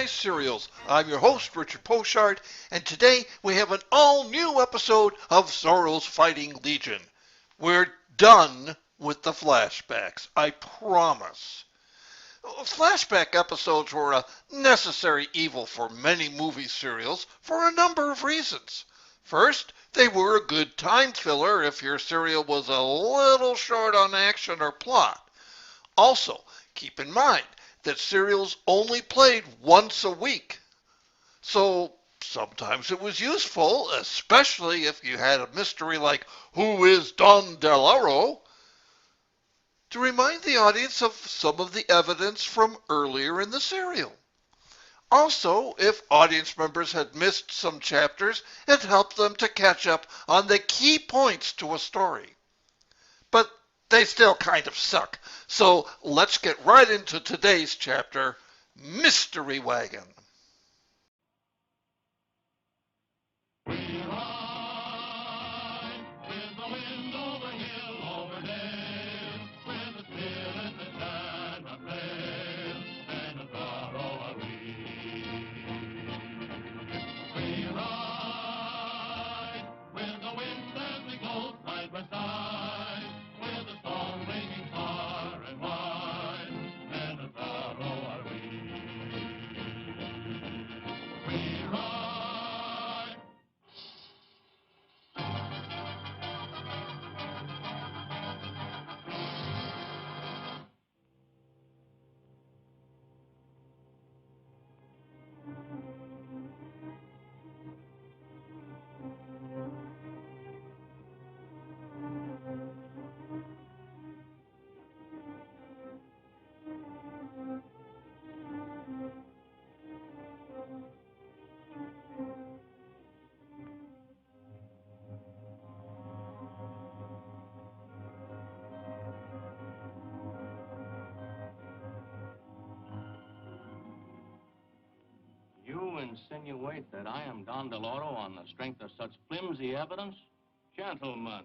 Serials. I'm your host, Richard Pochard, and today we have an all-new episode of Zorro's Fighting Legion. We're done with the flashbacks, I promise. Flashback episodes were a necessary evil for many movie serials for a number of reasons. First, they were a good time filler if your serial was a little short on action or plot. Also, keep in mind that serials only played once a week. So sometimes it was useful, especially if you had a mystery like Who is Don Delaro, to remind the audience of some of the evidence from earlier in the serial. Also, if audience members had missed some chapters, it helped them to catch up on the key points to a story. But they still kind of suck. So let's get right into today's chapter, Mystery Wagon. You insinuate that I am Don Deloro on the strength of such flimsy evidence? Gentlemen,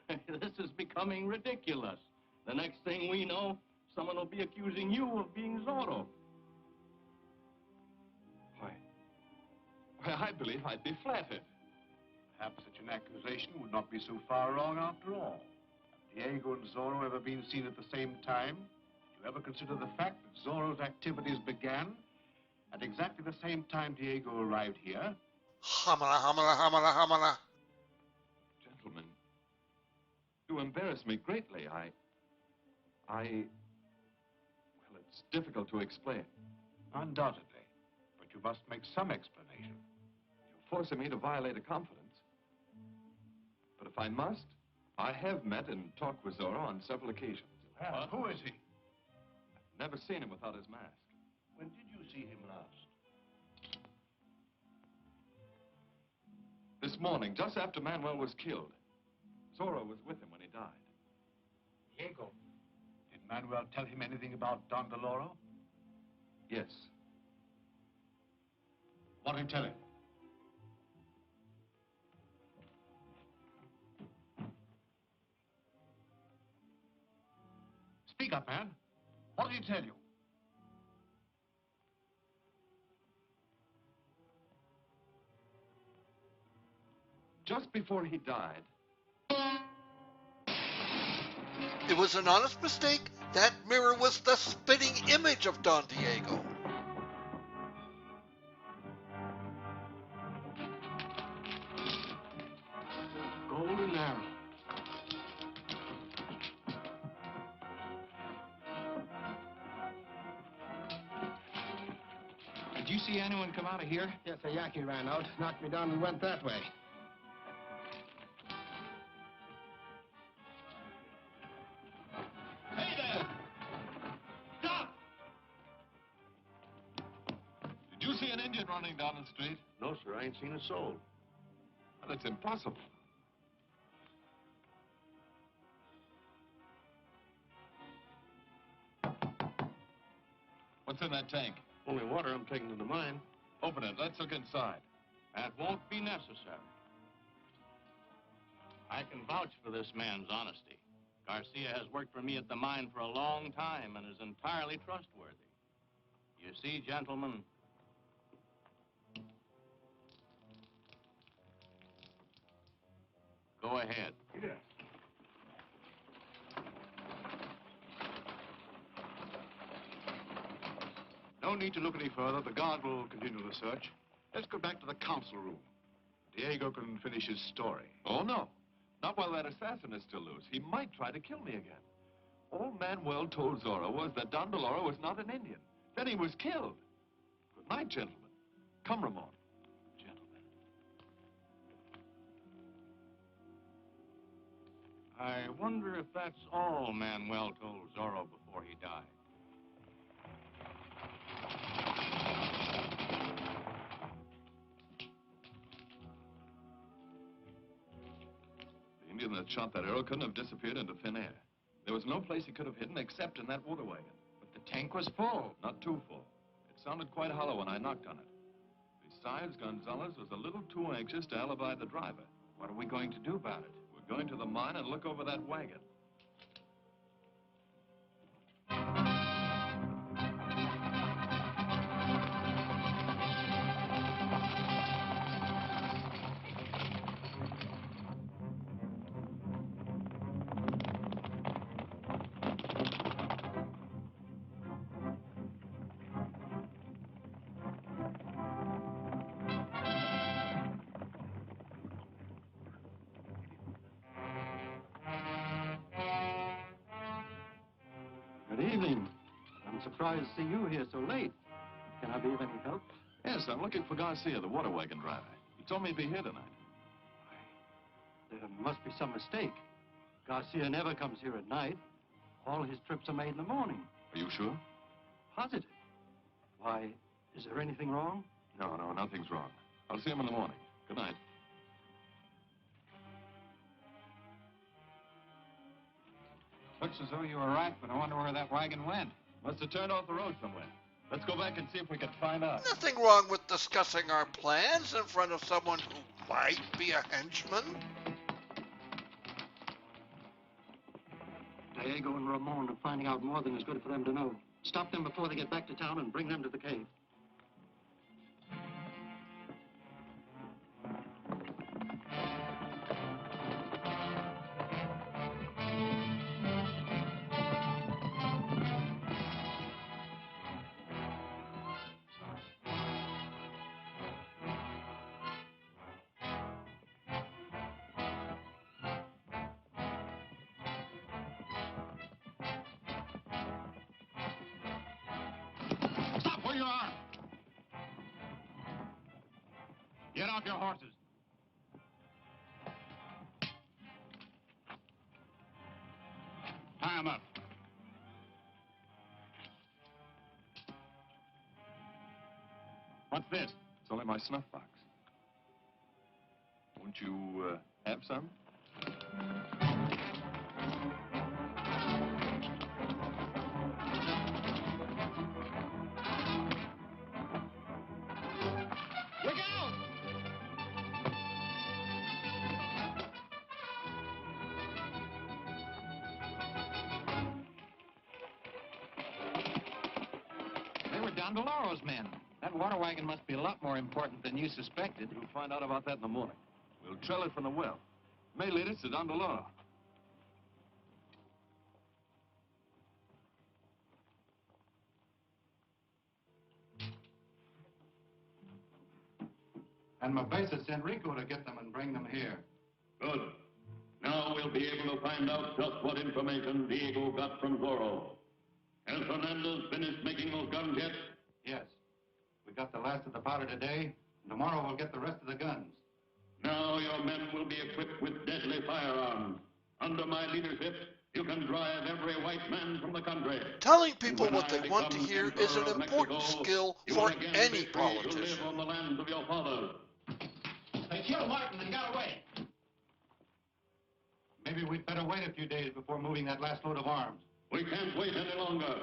this is becoming ridiculous. The next thing we know, someone will be accusing you of being Zorro. Why, I believe I'd be flattered. Perhaps such an accusation would not be so far wrong after all. Have Diego and Zorro ever been seen at the same time? Do you ever consider the fact that Zorro's activities began at exactly the same time Diego arrived here? Hamala, hamala, hamala, hamala. Gentlemen, you embarrass me greatly. Well, it's difficult to explain. Undoubtedly. But you must make some explanation. You're forcing me to violate a confidence. But if I must, I have met and talked with Zorro on several occasions. Who is he? I've never seen him without his mask. When did you see him last? This morning, just after Manuel was killed. Zorro was with him when he died. Diego. Did Manuel tell him anything about Don Deloro? Yes. What did he tell him? Speak up, man. What did he tell you? Just before he died. It was an honest mistake. That mirror was the spitting image of Don Diego. Golden arrow. Did you see anyone come out of here? Yes, a Yankee ran out, knocked me down and went that way. Hey there! Stop! Did you see an Indian running down the street? No, sir, I ain't seen a soul. Well, it's impossible. What's in that tank? Only water I'm taking to the mine. Open it. Let's look inside. That won't be necessary. I can vouch for this man's honesty. Garcia has worked for me at the mine for a long time and is entirely trustworthy. You see, gentlemen, ahead. Yes. No need to look any further. The guard will continue the search. Let's go back to the council room. Diego can finish his story. Oh, no. Not while that assassin is still loose. He might try to kill me again. All Manuel told Zorro was that Don Deloro was not an Indian. Then he was killed. Good night, gentlemen. Come, Ramon. Gentlemen. I wonder if that's all Manuel told Zorro before he died. The Indian that shot that arrow couldn't have disappeared into thin air. There was no place he could have hidden except in that water wagon. But the tank was full. Not too full. It sounded quite hollow when I knocked on it. Besides, Gonzalez was a little too anxious to alibi the driver. What are we going to do about it? We're going to the mine and look over that wagon. Good evening. I'm surprised to see you here so late. Can I be of any help? Yes, I'm looking for Garcia, the water wagon driver. He told me he'd be here tonight. There must be some mistake. Garcia never comes here at night. All his trips are made in the morning. Are you sure? Positive. Why, is there anything wrong? No, nothing's wrong. I'll see him in the morning. Good night. Looks as though you were right, but I wonder where that wagon went. Must have turned off the road somewhere. Let's go back and see if we can find out. Nothing wrong with discussing our plans in front of someone who might be a henchman. Diego and Ramon are finding out more than is good for them to know. Stop them before they get back to town and bring them to the cave. Stop where you are! Get off your horses. Tie 'em up. What's this? It's only my snuff box. Won't you, have some? Look out! They were Don Deloro's men. That water wagon must be a lot more important than you suspected. We'll find out about that in the morning. We'll trail it from the well. May lead us to Don Deloro. And Mabeza sent Rico to get them and bring them here. Good. Now we'll be able to find out just what information Diego got from Zorro. Has Fernandez finished making those guns yet? Yes. We got the last of the powder today, and tomorrow we'll get the rest of the guns. Now your men will be equipped with deadly firearms. Under my leadership, you can drive every white man from the country. Telling people When what they I want to become hear Emperor is an of important Mexico, skill you for will again any be free to politician. live on the lands of your fathers. They killed Martin and got away. Maybe we'd better wait a few days before moving that last load of arms. We can't wait any longer.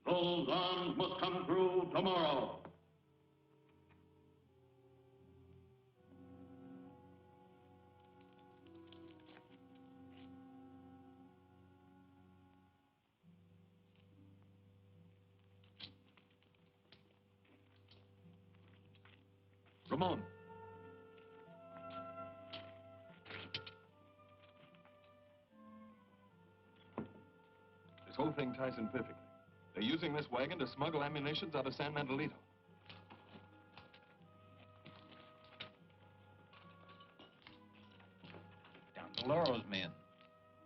Those arms must come through tomorrow. Ramon. whole thing ties in perfectly. They're using this wagon to smuggle ammunitions out of San Manuelito. Down to Laurel's men.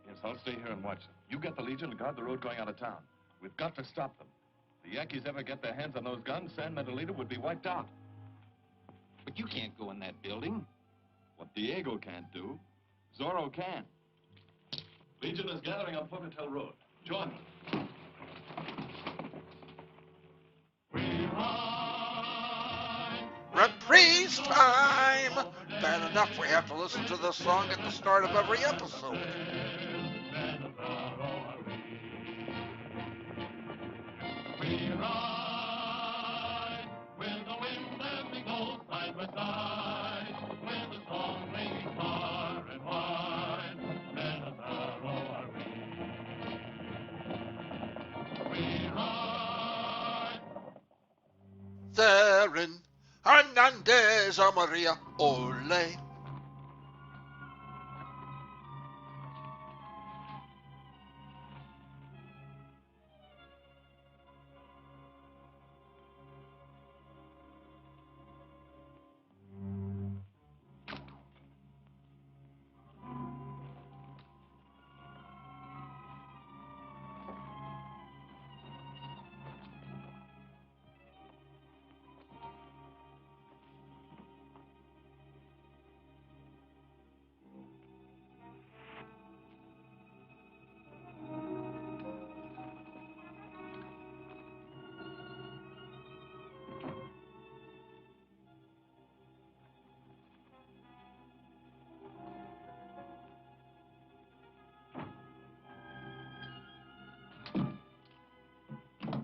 Yes, I'll stay here and watch them. You get the Legion and guard the road going out of town. We've got to stop them. If the Yankees ever get their hands on those guns, San Manuelito would be wiped out. But you can't go in that building. What Diego can't do, Zorro can. Legion is gathering on Pocatello Road. Join them. Reprise time! Bad enough we have to listen to this song at the start of every episode. We ride with the wind and we go side by side, with the song ringing far and wide. Men of Zorro are we. We ride. Therein, Hernandez, Maria, ole.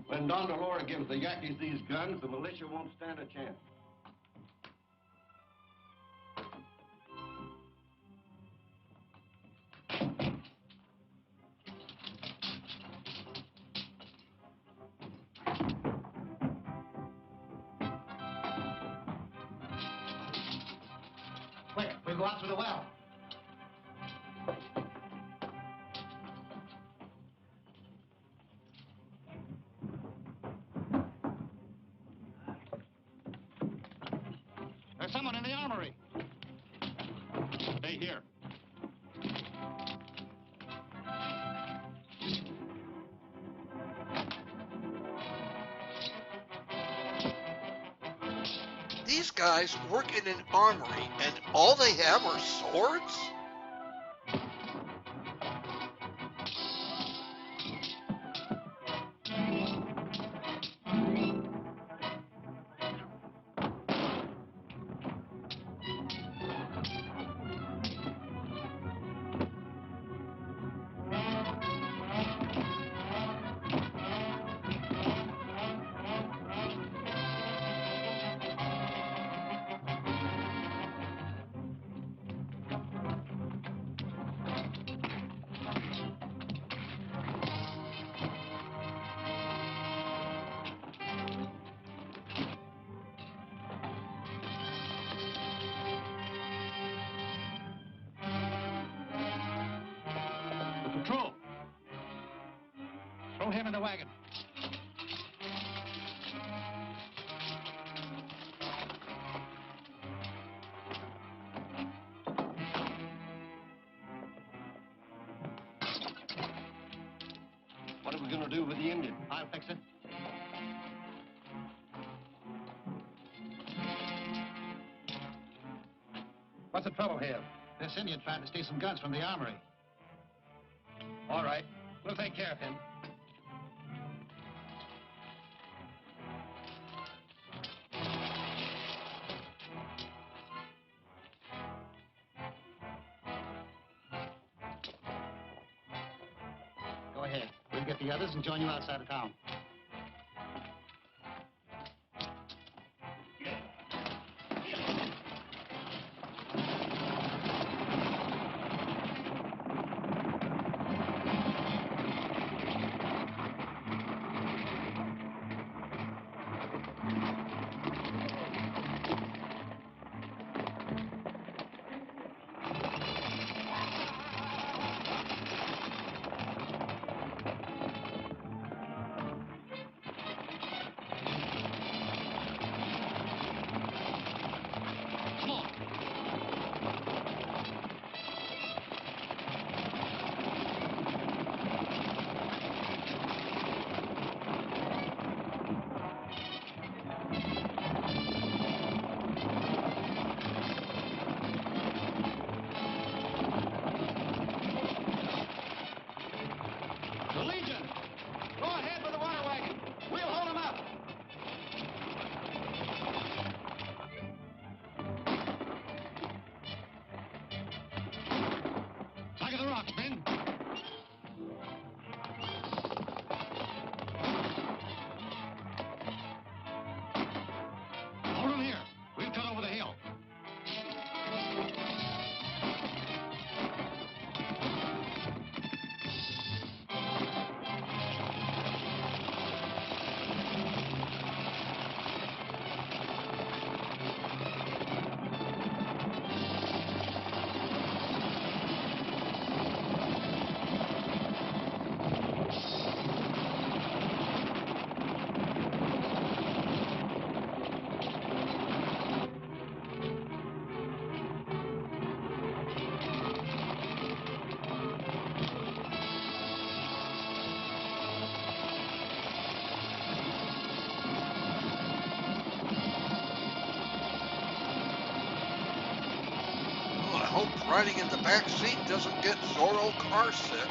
When Don Delora gives the Yankees these guns, the militia won't stand a chance. Quick, we'll go out through the well. There's someone in the armory. Stay here. These guys work in an armory, and all they have are swords? The patrol. Throw him in the wagon. What are we going to do with the Indian? I'll fix it. What's the trouble here? This Indian tried to steal some guns from the armory. All right. We'll take care of him. Go ahead. We'll get the others and join you outside of town. hope riding in the back seat doesn't get Zorro car sick.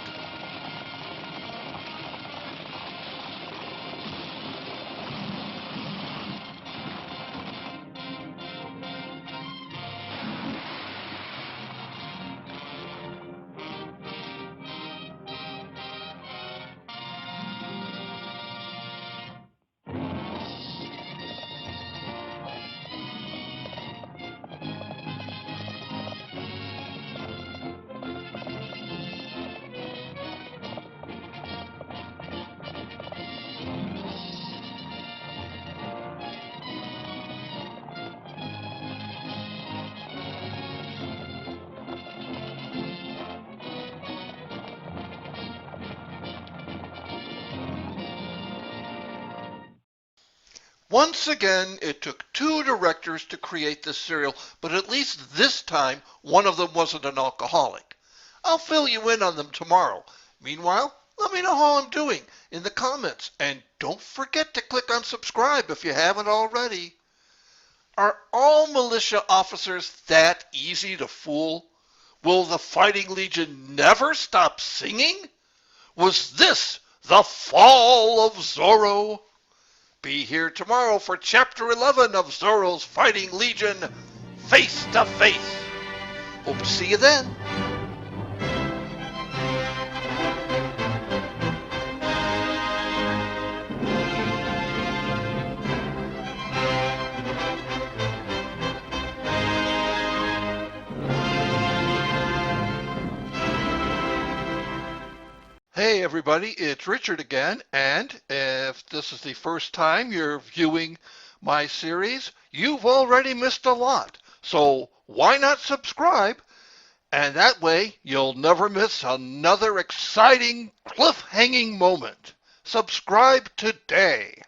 Once again, it took two directors to create this serial, but at least this time, one of them wasn't an alcoholic. I'll fill you in on them tomorrow. Meanwhile, let me know how I'm doing in the comments, and don't forget to click on subscribe if you haven't already. Are all militia officers that easy to fool? Will the Fighting Legion never stop singing? Was this the fall of Zorro? Be here tomorrow for Chapter 11 of Zorro's Fighting Legion, Face to Face. Hope to see you then. Hey everybody, it's Richard again, and if this is the first time you're viewing my series, you've already missed a lot. So why not subscribe? And that way you'll never miss another exciting cliffhanging moment. Subscribe today.